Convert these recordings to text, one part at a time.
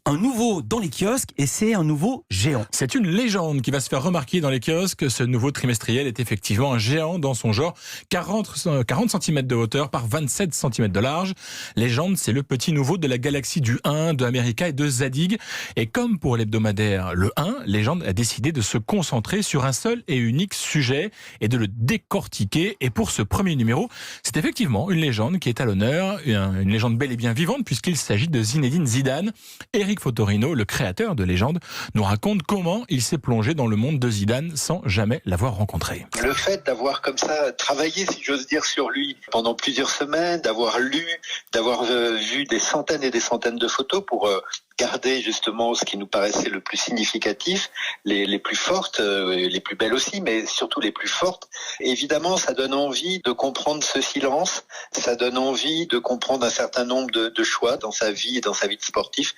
Un nouveau dans les kiosques et c'est un nouveau géant. C'est une légende qui va se faire remarquer dans les kiosques. Ce nouveau trimestriel est effectivement un géant dans son genre, 40 cm de hauteur par 27 cm de large. Légende, c'est le petit nouveau de la galaxie du 1, de America et de Zadig. Et comme pour l'hebdomadaire Le 1, Légende a décidé de se concentrer sur un seul et unique sujet et de le décortiquer. Et pour ce premier numéro, c'est effectivement une légende qui est à l'honneur, une légende bel et bien vivante puisqu'il s'agit de Zinedine Zidane. Eric Fotorino, le créateur de Légende, nous raconte comment il s'est plongé dans le monde de Zidane sans jamais l'avoir rencontré. Le fait d'avoir comme ça travaillé, si j'ose dire, sur lui pendant plusieurs semaines, d'avoir lu, d'avoir vu des centaines et des centaines de photos pour garder justement ce qui nous paraissait le plus significatif, les plus fortes, les plus belles aussi, mais surtout les plus fortes. Évidemment, ça donne envie de comprendre ce silence, ça donne envie de comprendre un certain nombre de choix dans sa vie et dans sa vie de sportif.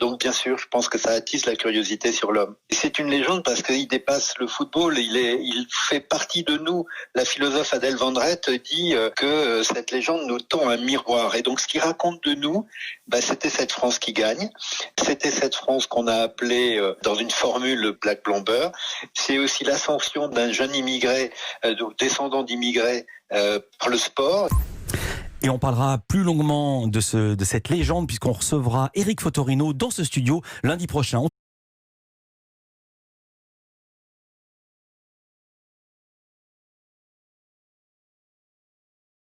Donc bien sûr, je pense que ça attise la curiosité sur l'homme. Et c'est une légende parce qu'il dépasse le football, il fait partie de nous. La philosophe Adèle Vendrette dit que cette légende nous tend un miroir. Et donc ce qu'il raconte de nous, c'était cette France qui gagne. C'était cette France qu'on a appelée dans une formule Black Blamber. C'est aussi l'ascension d'un jeune immigré, descendant d'immigrés par le sport. Et on parlera plus longuement de cette légende puisqu'on recevra Eric Fotorino dans ce studio lundi prochain.